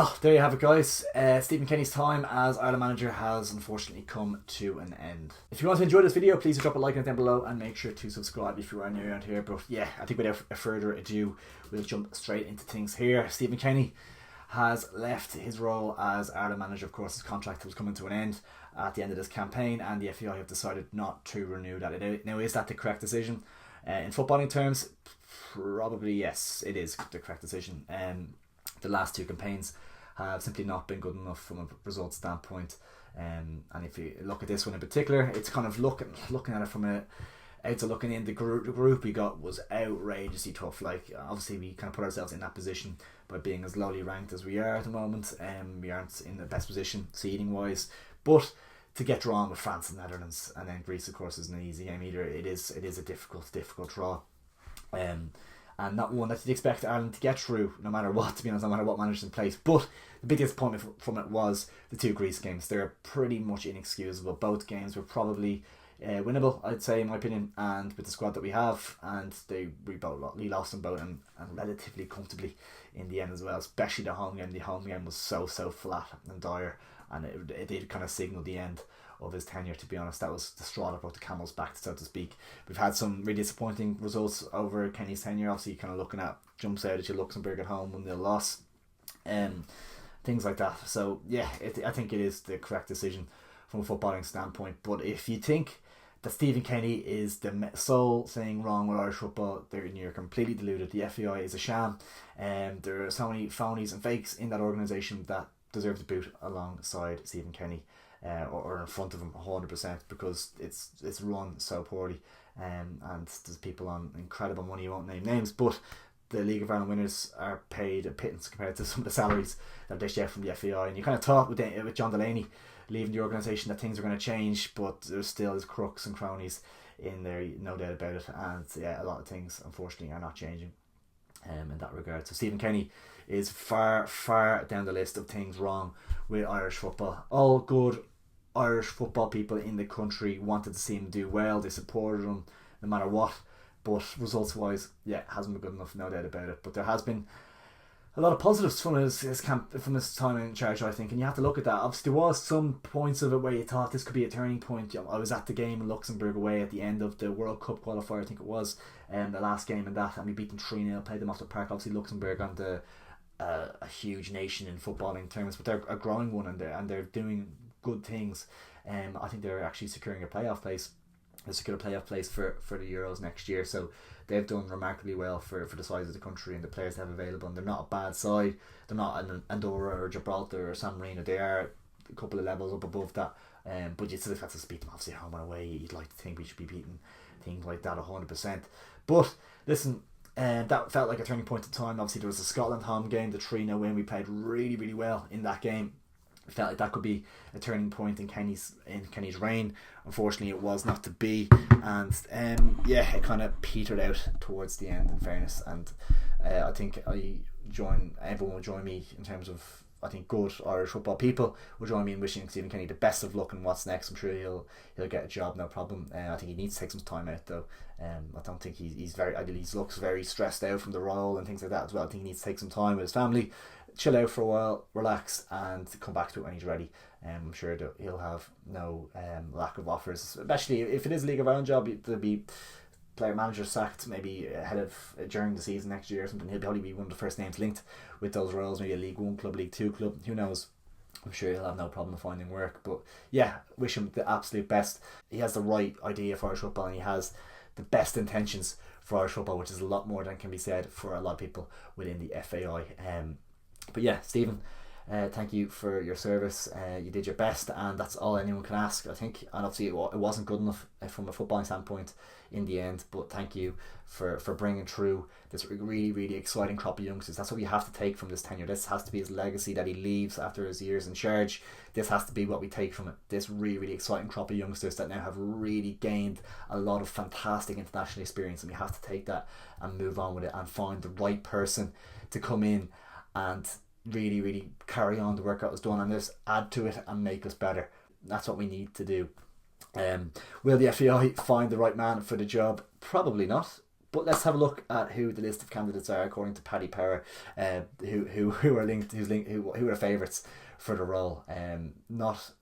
Oh, there you have it, guys. Stephen Kenny's time as Ireland manager has unfortunately come to an end. If you want to enjoy this video, please drop a like on it down below and make sure to subscribe if you are new around here. But yeah, I think without further ado, we'll jump straight into things here. Stephen Kenny has left his role as Ireland manager. Of course, his contract was coming to an end at the end of this campaign, and the FAI have decided not to renew that. Now, is that the correct decision? In footballing terms, probably yes, it is the correct decision. The last two campaigns have simply not been good enough from a results standpoint, and if you look at this one in particular, it's kind of looking at it from a outside looking in. The group we got was outrageously tough. Like, obviously we kind of put ourselves in that position by being as lowly ranked as we are at the moment, and we aren't in the best position seeding wise, but to get drawn with France and Netherlands and then Greece, of course, isn't an easy game either. It is a difficult draw, and not one that you'd expect Ireland to get through, no matter what, to be honest, no matter what manager's in place. But the big disappointment from it was the two Greece games. They're pretty much inexcusable. Both games were probably winnable, I'd say, in my opinion, and with the squad that we have, and we lost them both, and relatively comfortably in the end as well, especially the home game. The home game was so flat and dire, and it did kind of signal the end of his tenure, to be honest. That was the straw that brought the camel's back, so to speak. We've had some really disappointing results over Kenny's tenure. Obviously, kind of looking at jumps out at you, Luxembourg at home, 1-0 loss, things like that. So yeah, I think it is the correct decision from a footballing standpoint. But if you think that Stephen Kenny is the sole thing wrong with Irish football, you're completely deluded. The FAI is a sham, and there are so many phonies and fakes in that organisation that deserve to boot alongside Stephen Kenny. Or in front of him 100%, because it's run so poorly, and there's people on incredible money, you won't name names, but the League of Ireland winners are paid a pittance compared to some of the salaries that they share from the FAI. And you kind of thought with John Delaney leaving the organisation that things are going to change, but there's still his crooks and cronies in there, no doubt about it. And yeah, a lot of things unfortunately are not changing in that regard. So Stephen Kenny is far down the list of things wrong with Irish football. All good Irish football people in the country wanted to see him do well. They supported him no matter what, but results wise, yeah, hasn't been good enough, no doubt about it. But there has been a lot of positives from his time in charge, I think, and you have to look at that. Obviously, there was some points of it where you thought this could be a turning point. I was at the game in Luxembourg away at the end of the World Cup qualifier, I think it was, the last game in that, and we beat them 3-0, played them off the park. Obviously, Luxembourg aren't a huge nation in footballing terms, but they're a growing one, and they're doing good things. I think they're actually securing a playoff place. They secured a playoff place for the Euros next year, so they've done remarkably well for the size of the country and the players they have available, and they're not a bad side. They're not an Andorra or Gibraltar or San Marino. They are a couple of levels up above that, but you still have to beat them, obviously, home and away. You'd like to think we should be beating things like that 100%. But listen, that felt like a turning point in time. Obviously, there was a Scotland home game, the 3-0 win. We played really well in that game. It felt like that could be a turning point in Kenny's reign. Unfortunately, it was not to be, and yeah, it kind of petered out towards the end, in fairness. And I think everyone will join me in terms of, I think good Irish football people will join me in wishing Stephen Kenny the best of luck in what's next. I'm sure he'll get a job, no problem. I think he needs to take some time out though. I don't think he looks very stressed out from the role and things like that as well. I think he needs to take some time with his family, chill out for a while, relax, and come back to it when he's ready. I'm sure that he'll have no lack of offers, especially if it is a League of Ireland job. There'll be player manager sacked maybe ahead of during the season next year or something. He'll probably be one of the first names linked with those roles, maybe a League 1 club, League 2 club, who knows. I'm sure he'll have no problem finding work. But yeah, wish him the absolute best. He has the right idea for Irish football, and he has the best intentions for Irish football, which is a lot more than can be said for a lot of people within the FAI. But yeah, Stephen, thank you for your service. You did your best, and that's all anyone can ask, I think. And obviously it wasn't good enough from a footballing standpoint in the end, but thank you for bringing through this really exciting crop of youngsters. That's what we have to take from this tenure. This has to be his legacy that he leaves after his years in charge. This has to be what we take from it. This really exciting crop of youngsters that now have really gained a lot of fantastic international experience, and we have to take that and move on with it and find the right person to come in and really carry on the work that was done and just add to it and make us better. That's what we need to do. Will the FAI find the right man for the job? Probably not, But let's have a look at who the list of candidates are according to Paddy Power, who are linked, who are favourites for the role. Not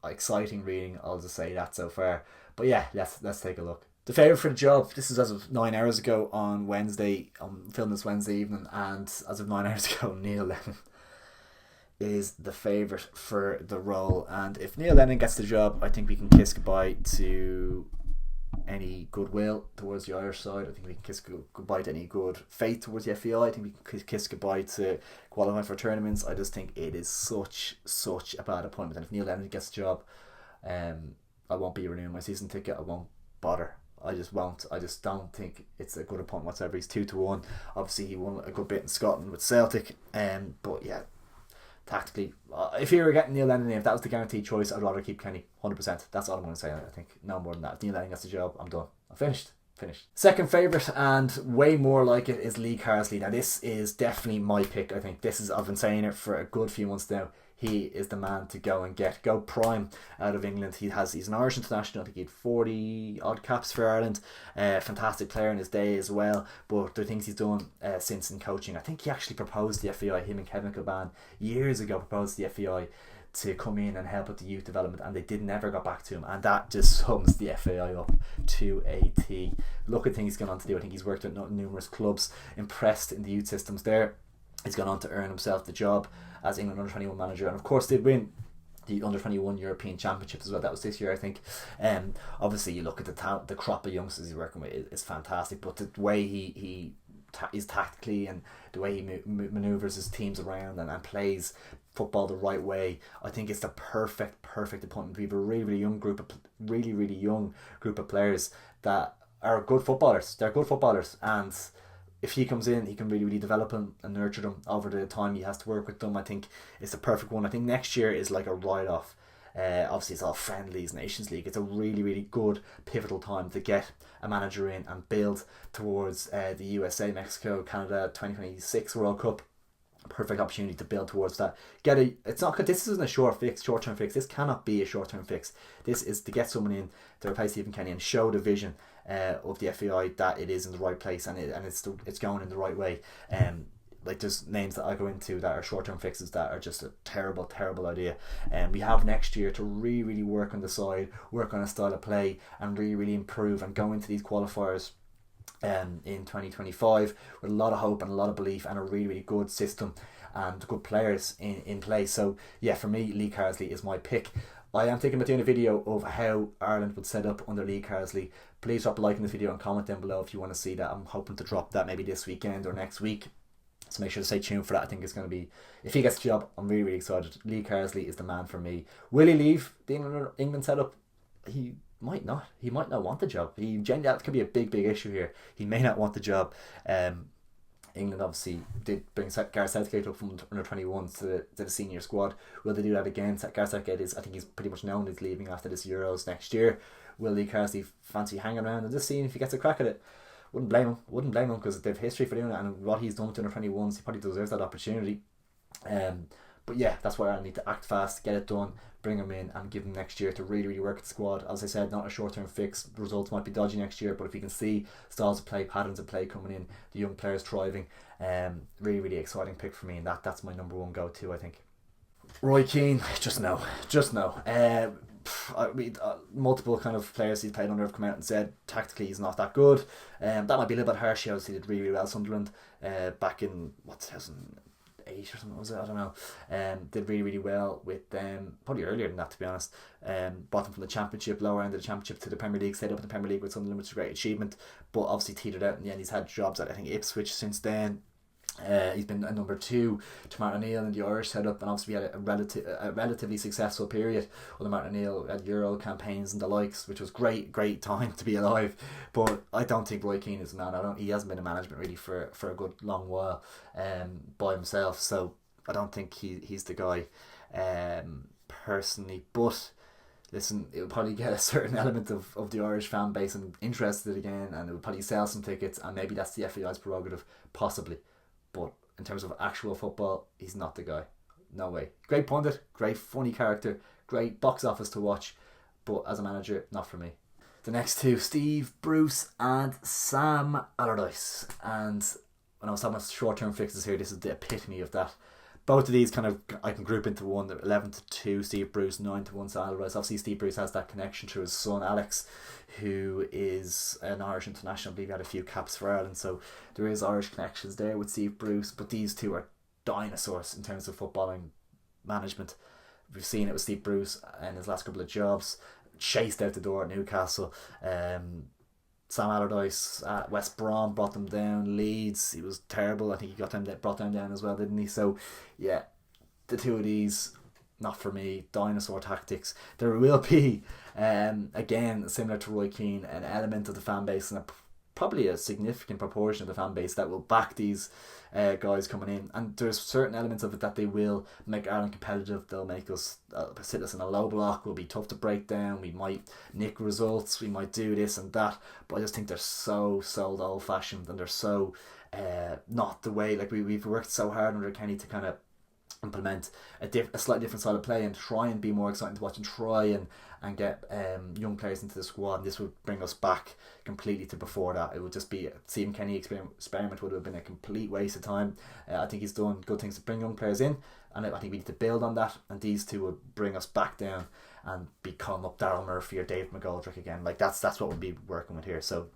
exciting reading, I'll just say that so far. But yeah, let's take a look. The favourite for the job, this is as of 9 hours ago on Wednesday. I'm filming this Wednesday evening, and as of 9 hours ago, Neil Lennon is the favourite for the role. And if Neil Lennon gets the job, I think we can kiss goodbye to any goodwill towards the Irish side. I think we can kiss goodbye to any good faith towards the FAI. I think we can kiss goodbye to qualifying for tournaments. I just think it is such a bad appointment. And if Neil Lennon gets the job, I won't be renewing my season ticket. I won't bother. I just won't. I just don't think it's a good appointment whatsoever. He's 2-1. Obviously, he won a good bit in Scotland with Celtic. But yeah, tactically, if you were getting Neil Lennon, if that was the guaranteed choice, I'd rather keep Kenny 100%. That's all I'm going to say. I think no more than that. If Neil Lennon gets the job, I'm done. I'm finished. Second favourite, and way more like it, is Lee Carsley. Now this is definitely my pick. I think I've been saying it for a good few months now. He is the man to go and go prime out of England. He's an Irish international. I think he had 40 odd caps for Ireland. Fantastic player in his day as well. But the things he's done since in coaching, I think he actually proposed to the FAI. Him and Kevin Kilban years ago proposed to the FAI to come in and help with the youth development, and they never got back to him, and that just sums the FAI up to a T. Look at things he's gone on to do. I think he's worked at numerous clubs, impressed in the youth systems there. He's gone on to earn himself the job as England under-21 manager, and of course they win the under-21 European Championships as well. That was this year, I think. Obviously you look at the crop of youngsters he's working with is fantastic, but the way he is tactically, and the way he manoeuvres his teams around and plays football the right way, I think it's the perfect appointment. We have a really young group of players that are good footballers. They're good footballers, and if he comes in, he can really develop them and nurture them over the time he has to work with them. I think it's the perfect one. I think next year is like a write-off. Obviously it's all friendlies, Nations League. It's a really good pivotal time to get a manager in and build towards the USA, Mexico, Canada 2026 World Cup. Perfect opportunity to build towards that. This isn't a short-term fix. This cannot be a short-term fix. This is to get someone in to replace Stephen Kenny and show the vision of the FAI that it is in the right place, and it's going in the right way. Like there's names that I go into that are short-term fixes that are just a terrible idea. And we have next year to really work on the side, work on a style of play, and really improve and go into these qualifiers in 2025 with a lot of hope and a lot of belief and a really good system and good players in place. So yeah, for me, Lee Carsley is my pick. I am thinking about doing a video of how Ireland would set up under Lee Carsley. Please drop a like in this video and comment down below if you want to see that. I'm hoping to drop that maybe this weekend or next week, so make sure to stay tuned for that. I think it's going to be, if he gets the job, I'm really excited. Lee Carsley is the man for me. Will he leave the England setup? He might not. He might not want the job. That could be a big issue here. He may not want the job. England obviously did bring Gareth Southgate up from under 21s to the senior squad. Will they do that again? Gareth Southgate I think he's pretty much known he's leaving after this Euros next year. Will Lee Carsley fancy hanging around and just seeing if he gets a crack at it? Wouldn't blame him because they've history for doing it, and what he's done with under 21s, he probably deserves that opportunity. But yeah, that's why I need to act fast, get it done, bring him in, and give him next year to really work at the squad. As I said, not a short-term fix. The results might be dodgy next year, but if you can see styles of play, patterns of play coming in, the young players thriving, really exciting pick for me, and that's my number one go-to, I think. Roy Keane, just no. Multiple kind of players he's played under have come out and said tactically he's not that good. That might be a little bit harsh. He obviously did really well at Sunderland back in 2008 or something, was it? I don't know. Did really well with them, probably earlier than that, to be honest. Brought them from the Championship, lower end of the Championship, to the Premier League, stayed up in the Premier League with Sunderland, which is a great achievement, but obviously teetered out in the end. He's had jobs at, I think, Ipswich since then. He's been a number 2 to Martin O'Neill in the Irish setup, and obviously we had a relatively successful period with Martin O'Neill at Euro campaigns and the likes, which was great time to be alive. But I don't think Roy Keane is a man. He hasn't been in management really for a good long while by himself, so I don't think he's the guy personally. But listen, it will probably get a certain element of the Irish fan base and interested again, and it will probably sell some tickets, and maybe that's the FAI's prerogative, possibly. But in terms of actual football, he's not the guy. No way. Great pundit, great funny character, great box office to watch, but as a manager, not for me. The next two, Steve Bruce and Sam Allardyce. And when I was talking about short-term fixes here, this is the epitome of that. Both of these kind of I can group into one. 11-2 Steve Bruce, 9-1 Sam Allardyce. Obviously Steve Bruce has that connection to his son Alex, who is an Irish international. I believe he had a few caps for Ireland, so there is Irish connections there with Steve Bruce. But these two are dinosaurs in terms of footballing management. We've seen it with Steve Bruce in his last couple of jobs, chased out the door at Newcastle. Sam Allardyce at West Brom brought them down. Leeds, he was terrible. I think he got them brought them down as well, didn't he? So yeah, the two of these, not for me. Dinosaur tactics. There will be again, similar to Roy Keane, an element of the fan base and probably a significant proportion of the fan base that will back these guys coming in, and there's certain elements of it that they will make Ireland competitive. They'll make us sit us in a low block. Will be tough to break down. We might nick results. We might do this and that. But I just think they're so old fashioned, and they're so not the way. Like we've worked so hard under Kenny to kind of implement a slightly different style of play and try and be more exciting to watch and try and get young players into the squad. This would bring us back completely to before that. It would just be Stephen Kenny experiment would have been a complete waste of time. I think he's done good things to bring young players in, and I think we need to build on that, and these two would bring us back down and become up Daryl Murphy or David McGoldrick again. Like that's what we'll be working with here. So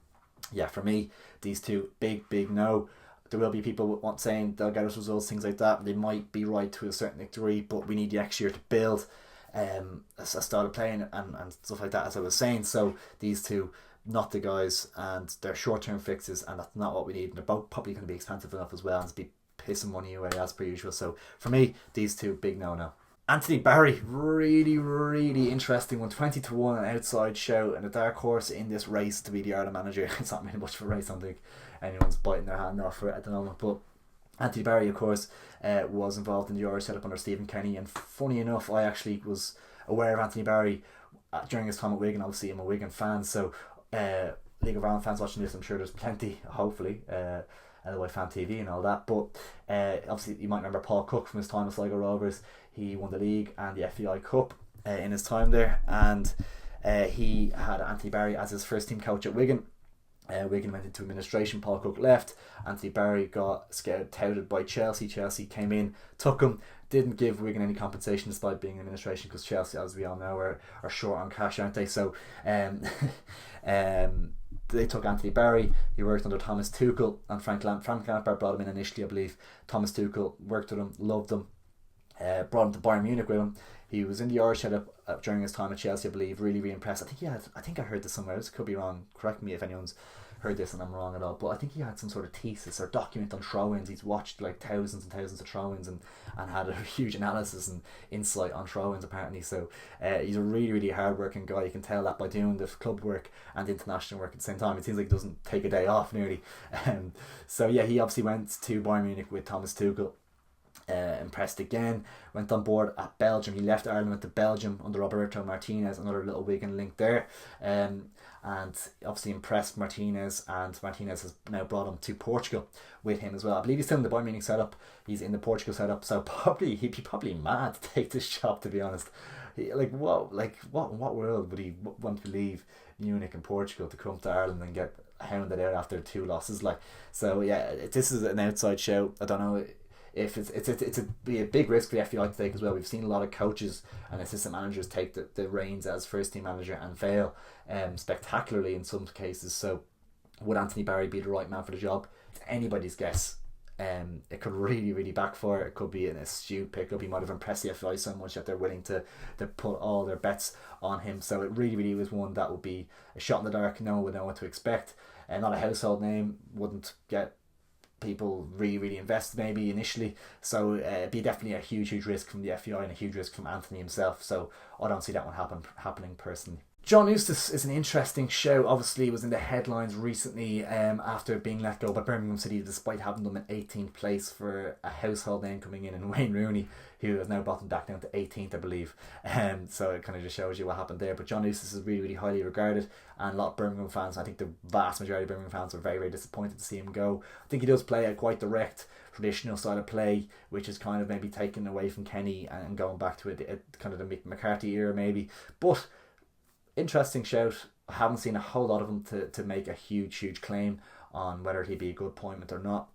yeah, for me, these two, big no. There will be people saying they'll get us results, things like that. They might be right to a certain degree, but we need the next year to build a style of playing and stuff like that, as I was saying. So these two, not the guys, and they're short-term fixes, and that's not what we need. And they're both probably going to be expensive enough as well, and to be pissing money away as per usual. So for me, these two, big no-no. Anthony Barry, really interesting one. 20-1, an outside shout, and a dark horse in this race to be the Ireland manager. It's not really much of a race, I don't think anyone's biting their hand off for it at the moment. But Anthony Barry, of course, was involved in the Irish setup under Stephen Kenny, and funny enough, I actually was aware of Anthony Barry during his time at Wigan. Obviously, I'm a Wigan fan, so League of Ireland fans watching this, I'm sure there's plenty, hopefully. LY Fan TV and all that, but obviously you might remember Paul Cook from his time with Sligo Rovers. He won the league and the FAI Cup in his time there, and he had Anthony Barry as his first team coach at Wigan. Wigan went into administration, Paul Cook left, Anthony Barry got touted by Chelsea. Chelsea came in, took him, didn't give Wigan any compensation despite being in administration, because Chelsea, as we all know, are short on cash, aren't they? So they took Anthony Barry. He worked under Thomas Tuchel and Frank Lampard brought him in initially, I believe. Thomas Tuchel worked with him, loved him, brought him to Bayern Munich with him. He was in the Irish setup during his time at Chelsea, I believe. Really impressed. I think I heard this somewhere else. Could be wrong. Correct me if anyone's heard this and I'm wrong at all. But I think he had some sort of thesis or document on throw-ins. He's watched like thousands and thousands of throw-ins and had a huge analysis and insight on throw-ins apparently. So he's a really hard-working guy. You can tell that by doing the club work and the international work at the same time. It seems like he doesn't take a day off nearly. So yeah, he obviously went to Bayern Munich with Thomas Tuchel. Impressed again, went on board at Belgium. He left Ireland, went to Belgium under Roberto Martinez, another little Wigan link there, and obviously impressed Martinez, and Martinez has now brought him to Portugal with him as well. I believe he's still in the Bayern Munich setup, he's in the Portugal setup, so he'd be probably mad to take this job, to be honest. What world would he want to leave Munich and Portugal to come to Ireland and get hounded out after 2 losses? So yeah, this is an outside show. I don't know if it's a big risk for the FAI to take as well. We've seen a lot of coaches and assistant managers take the reins as first team manager and fail spectacularly in some cases. So would Anthony Barry be the right man for the job? It's anybody's guess. It could really backfire. It could be an astute pickup. He might have impressed the FAI so much that they're willing to put all their bets on him. So it really was one that would be a shot in the dark. No one would know what to expect. Not a household name, wouldn't get people really invested maybe initially, so it'd be definitely a huge risk from the FAI and a huge risk from Anthony himself. So I don't see that one happening personally. John Eustace is an interesting show. Obviously he was in the headlines recently after being let go by Birmingham City, despite having them in 18th place for a household name coming in Wayne Rooney, who has now brought them back down to 18th, I believe. So it kind of just shows you what happened there. But John Eustace is really highly regarded, and a lot of Birmingham fans, I think the vast majority of Birmingham fans, were very disappointed to see him go. I think he does play a quite direct, traditional style of play, which is kind of maybe taken away from Kenny and going back to a kind of the McCarthy era maybe. But interesting shout. I haven't seen a whole lot of them to make a huge claim on whether he'd be a good appointment or not.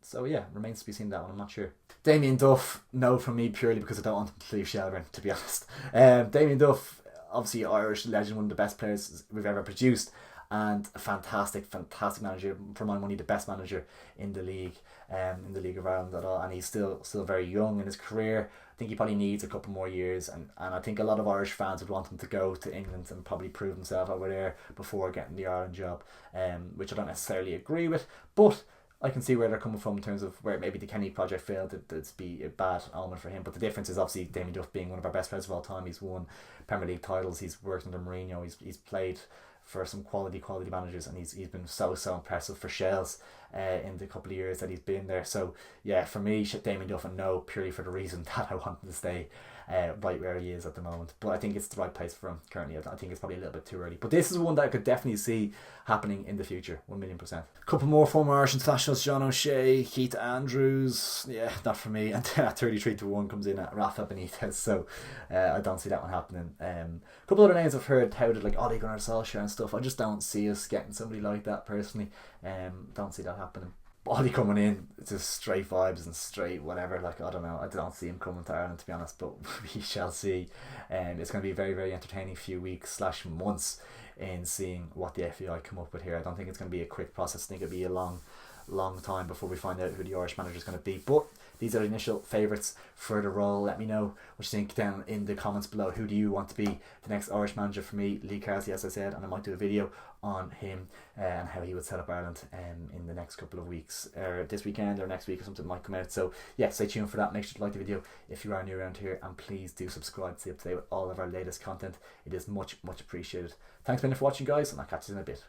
So yeah, remains to be seen that one. I'm not sure. Damien Duff, no from me, purely because I don't want him to leave Shelburne, to be honest. Damien Duff, obviously Irish legend, one of the best players we've ever produced, and a fantastic manager. For my money, the best manager in the league of Ireland at all. And he's still very young in his career. I think he probably needs a couple more years, and I think a lot of Irish fans would want him to go to England and probably prove himself over there before getting the Ireland job, which I don't necessarily agree with, but I can see where they're coming from in terms of where maybe the Kenny project failed. It'd be a bad omen for him. But the difference is obviously Damien Duff being one of our best players of all time. He's won Premier League titles. He's worked under Mourinho. He's played for some quality managers, and he's been so impressive for Shells in the couple of years that he's been there. So yeah, for me, Damien Duff, and no, purely for the reason that I want him to stay right where he is at the moment. But I think it's the right place for him currently. I think it's probably a little bit too early. But this is one that I could definitely see happening in the future, 1,000,000%. A couple more former Irish internationals: John O'Shea, Keith Andrews. Yeah, not for me. And 33-1 comes in at Rafa Benitez. So I don't see that one happening. A couple other names I've heard touted, like Ole Gunnar Solskjaer and stuff. I just don't see us getting somebody like that personally. Don't see that happening. Ollie coming in, it's just straight vibes and straight whatever. Like, I don't know, I don't see him coming to Ireland, to be honest, but we shall see. It's going to be a very entertaining few weeks / months in seeing what the FAI come up with here. I don't think it's going to be a quick process. I think it'll be a long time before we find out who the Irish manager is going to be. But these are the initial favourites for the role. Let me know what you think down in the comments below. Who do you want to be the next Irish manager? For me, Lee Carsley, as I said, and I might do a video on him and how he would set up Ireland in the next couple of weeks, or this weekend or next week or something might come out. So yeah, stay tuned for that. Make sure to like the video if you are new around here, and please do subscribe to stay up to date with all of our latest content. It is much appreciated. Thanks a minute for watching, guys, and I'll catch you in a bit.